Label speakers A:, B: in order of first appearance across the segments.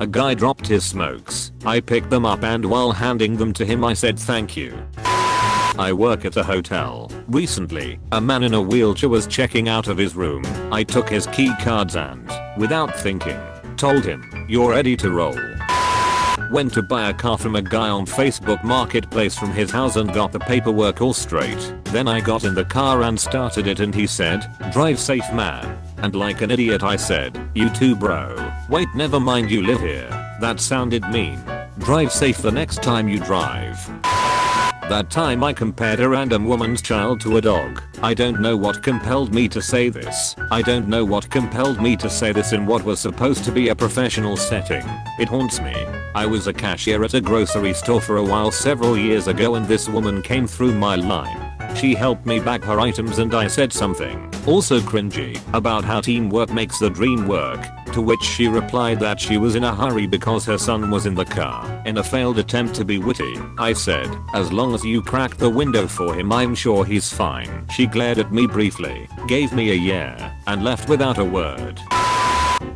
A: A guy dropped his smokes. I picked them up and while handing them to him I said thank you. I work at a hotel. Recently, a man in a wheelchair was checking out of his room. I took his key cards and, without thinking, told him, "You're ready to roll." Went to buy a car from a guy on Facebook Marketplace from his house and got the paperwork all straight. Then I got in the car and started it and he said, "Drive safe, man." And like an idiot I said, "You too, bro." "Wait, never mind, you live here." That sounded mean. "Drive safe the next time you drive." That time I compared a random woman's child to a dog. I don't know what compelled me to say this. I don't know what compelled me to say this in what was supposed to be a professional setting. It haunts me. I was a cashier at a grocery store for a while several years ago and this woman came through my line. She helped me bag her items and I said something, also cringy, about how teamwork makes the dream work, to which she replied that she was in a hurry because her son was in the car. In a failed attempt to be witty, I said, "As long as you crack the window for him I'm sure he's fine." She glared at me briefly, gave me a yeah, and left without a word.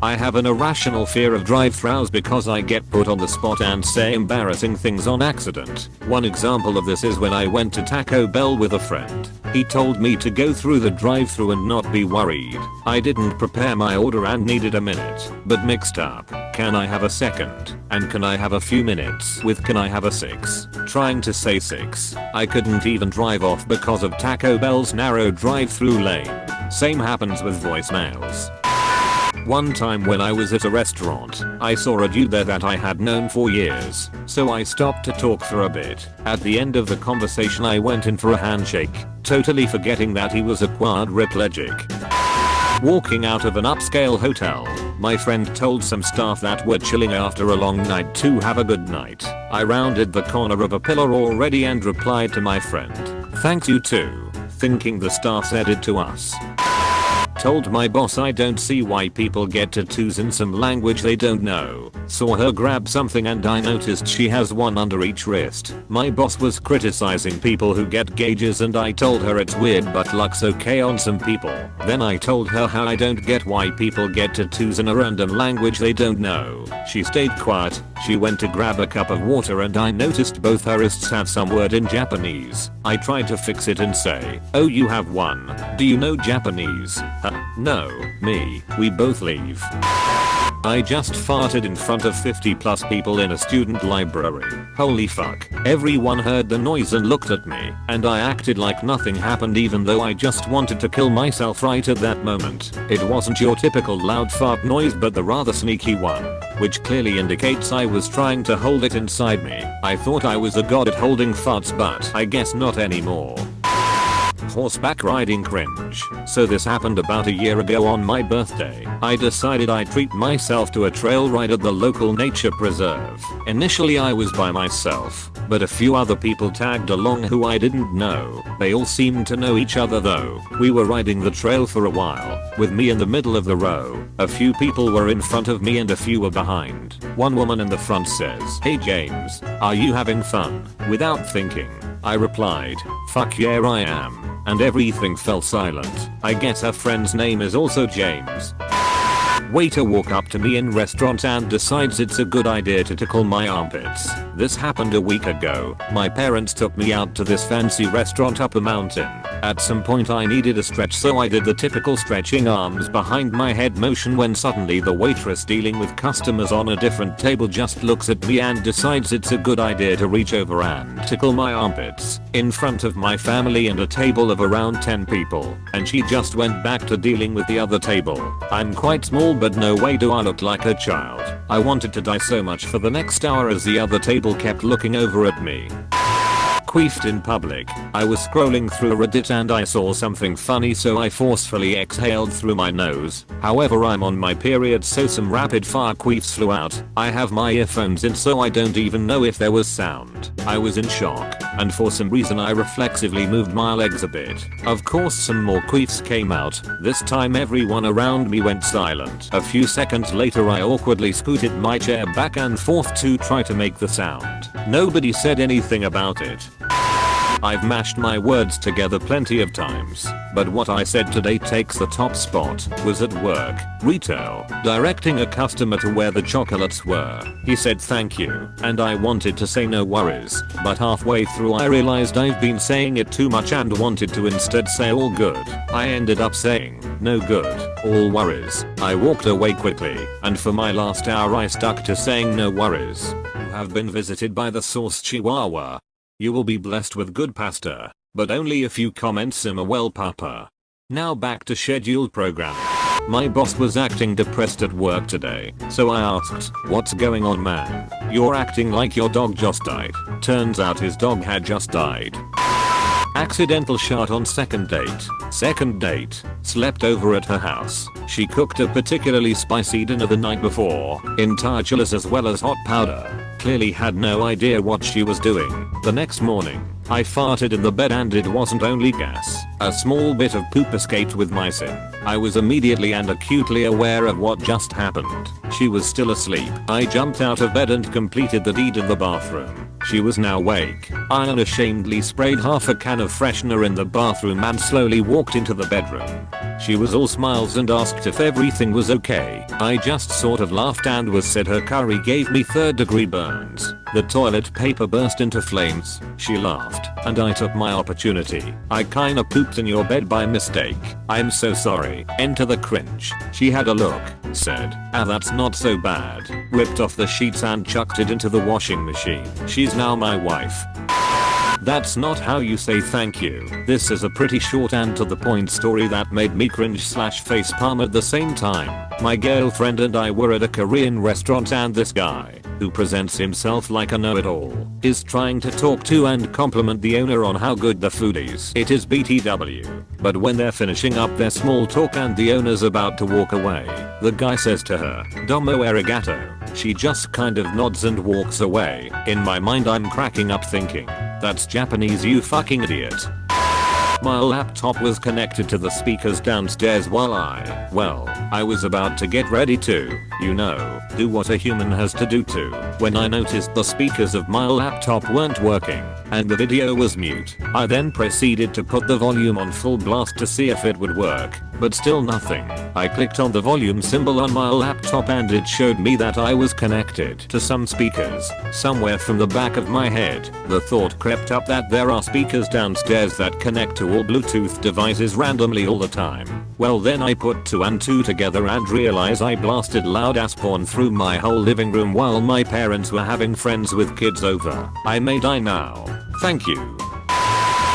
A: I have an irrational fear of drive-thrus because I get put on the spot and say embarrassing things on accident. One example of this is when I went to Taco Bell with a friend. He told me to go through the drive-thru and not be worried. I didn't prepare my order and needed a minute, but mixed up. "Can I have a second?" and "Can I have a few minutes?" with "Can I have a 6?" Trying to say 6. I couldn't even drive off because of Taco Bell's narrow drive-thru lane. Same happens with voicemails. One time when I was at a restaurant, I saw a dude there that I had known for years, so I stopped to talk for a bit. At the end of the conversation I went in for a handshake, totally forgetting that he was a quadriplegic. Walking out of an upscale hotel, my friend told some staff that were chilling after a long night to have a good night. I rounded the corner of a pillar already and replied to my friend, "Thanks, you too," thinking the staff said it to us. Told my boss I don't see why people get tattoos in some language they don't know. Saw her grab something and I noticed she has one under each wrist. My boss was criticizing people who get gauges and I told her it's weird but looks okay on some people. Then I told her how I don't get why people get tattoos in a random language they don't know. She stayed quiet. She went to grab a cup of water and I noticed both her wrists had some word in Japanese. I tried to fix it and say, "Oh, you have one. Do you know Japanese?" "No, me." We both leave. I just farted in front of 50 plus people in a student library. Holy fuck. Everyone heard the noise and looked at me, and I acted like nothing happened even though I just wanted to kill myself right at that moment. It wasn't your typical loud fart noise but the rather sneaky one, which clearly indicates I was trying to hold it inside me. I thought I was a god at holding farts but I guess not anymore. Horseback riding cringe. So this happened about a year ago on my birthday. I decided I'd treat myself to a trail ride at the local nature preserve. Initially I was by myself, but a few other people tagged along who I didn't know. They all seemed to know each other though. We were riding the trail for a while, with me in the middle of the row. A few people were in front of me and a few were behind. One woman in the front says, "Hey James, are you having fun?" Without thinking, I replied, "Fuck yeah I am." And everything fell silent. I guess her friend's name is also James. Waiter walk up to me in restaurant and decides it's a good idea to tickle my armpits. This happened a week ago. My parents took me out to this fancy restaurant up a mountain. At some point I needed a stretch so I did the typical stretching arms behind my head motion when suddenly the waitress dealing with customers on a different table just looks at me and decides it's a good idea to reach over and tickle my armpits in front of my family and a table of around 10 people, and she just went back to dealing with the other table. I'm quite small but no way do I look like a child. I wanted to die so much for the next hour as the other table kept looking over at me. Queefed in public. I was scrolling through Reddit and I saw something funny so I forcefully exhaled through my nose. However I'm on my period so some rapid fire queefs flew out. I have my earphones in so I don't even know if there was sound. I was in shock and for some reason I reflexively moved my legs a bit. Of course some more queefs came out. This time everyone around me went silent. A few seconds later I awkwardly scooted my chair back and forth to try to make the sound. Nobody said anything about it. I've mashed my words together plenty of times, but what I said today takes the top spot. Was at work, retail, directing a customer to where the chocolates were. He said thank you, and I wanted to say no worries, but halfway through I realized I've been saying it too much and wanted to instead say all good. I ended up saying, no good, all worries. I walked away quickly, and for my last hour I stuck to saying no worries. You have been visited by the sauce chihuahua. You will be blessed with good pasta, but only if you comment simmer well papa. Now back to scheduled programming. My boss was acting depressed at work today, so I asked, what's going on man? You're acting like your dog just died. Turns out his dog had just died. Accidental shot on second date. Second date. Slept over at her house. She cooked a particularly spicy dinner the night before, in tartaras as well as hot powder. Clearly had no idea what she was doing. The next morning, I farted in the bed and it wasn't only gas. A small bit of poop escaped with my sin. I was immediately and acutely aware of what just happened. She was still asleep. I jumped out of bed and completed the deed in the bathroom. She was now awake. I unashamedly sprayed half a can of freshener in the bathroom and slowly walked into the bedroom. She was all smiles and asked if everything was okay. I just sort of laughed and was said her curry gave me third-degree burns. The toilet paper burst into flames. She laughed, and I took my opportunity. I kinda pooped in your bed by mistake. I'm so sorry. Enter the cringe. She had a look, said, ah that's not so bad. Ripped off the sheets and chucked it into the washing machine. She's now my wife. That's not how you say thank you. This is a pretty short and to the point story that made me cringe / facepalm at the same time. My girlfriend and I were at a Korean restaurant and this guy, who presents himself like a know-it-all, is trying to talk to and compliment the owner on how good the food is. It is BTW. But when they're finishing up their small talk and the owner's about to walk away, the guy says to her, "Domo arigato." She just kind of nods and walks away. In my mind I'm cracking up thinking, that's Japanese you fucking idiot. My laptop was connected to the speakers downstairs while I was about to get ready to, do what a human has to do to, when I noticed the speakers of my laptop weren't working, and the video was mute. I then proceeded to put the volume on full blast to see if it would work, but still nothing. I clicked on the volume symbol on my laptop and it showed me that I was connected to some speakers, somewhere from the back of my head. The thought crept up that there are speakers downstairs that connect to all Bluetooth devices randomly all the time. Well then I put 2 and 2 together and realized I blasted loud ass porn through my whole living room while my parents were having friends with kids over. I may die now. Thank you.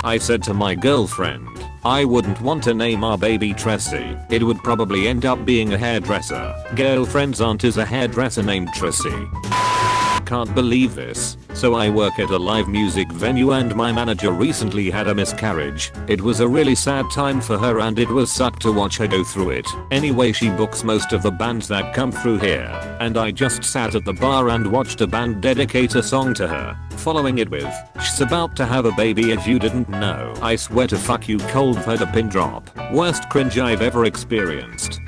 A: I said to my girlfriend, I wouldn't want to name our baby Tressie. It would probably end up being a hairdresser. Girlfriend's aunt is a hairdresser named Tressie. Can't believe this. So I work at a live music venue and my manager recently had a miscarriage. It was a really sad time for her and it was sucked to watch her go through it. Anyway, she books most of the bands that come through here, and I just sat at the bar and watched a band dedicate a song to her, following it with, "She's about to have a baby if you didn't know." I swear to fuck you cold, heard a pin drop. Worst cringe I've ever experienced.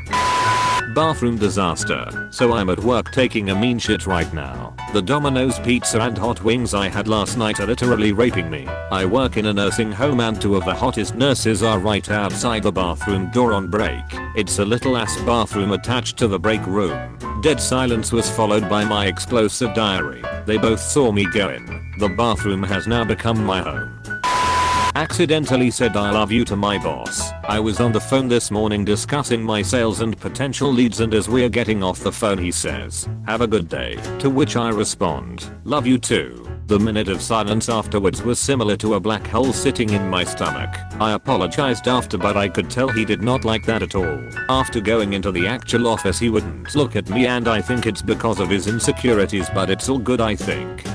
A: Bathroom disaster. So I'm at work taking a mean shit right now. The Domino's pizza and hot wings I had last night are literally raping me. I work in a nursing home and 2 of the hottest nurses are right outside the bathroom door on break. It's a little ass bathroom attached to the break room. Dead silence was followed by my explosive diary. They both saw me go in. The bathroom has now become my home. Accidentally said I love you to my boss. I was on the phone this morning discussing my sales and potential leads, and as we're getting off the phone he says, "Have a good day," to which I respond, "Love you too." The minute of silence afterwards was similar to a black hole sitting in my stomach. I apologized after, but I could tell he did not like that at all. After going into the actual office he wouldn't look at me, and I think it's because of his insecurities, but it's all good I think.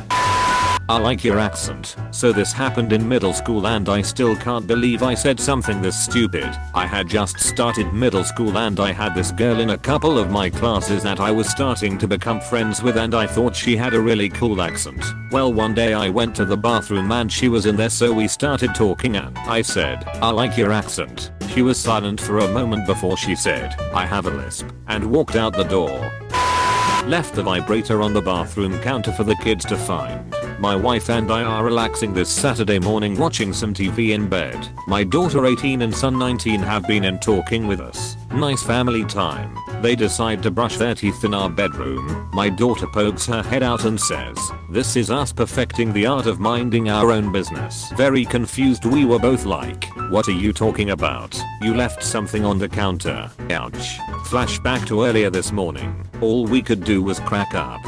A: I like your accent. So this happened in middle school and I still can't believe I said something this stupid. I had just started middle school and I had this girl in a couple of my classes that I was starting to become friends with, and I thought she had a really cool accent. Well, one day I went to the bathroom and she was in there, so we started talking and I said, "I like your accent." She was silent for a moment before she said, "I have a lisp," and walked out the door. Left the vibrator on the bathroom counter for the kids to find. My wife and I are relaxing this Saturday morning watching some TV in bed. My daughter 18 and son 19 have been in talking with us. Nice family time. They decide to brush their teeth in our bedroom. My daughter pokes her head out and says, "This is us perfecting the art of minding our own business." Very confused, we were both like, "What are you talking about? You left something on the counter." Ouch. Flashback to earlier this morning. All we could do was crack up.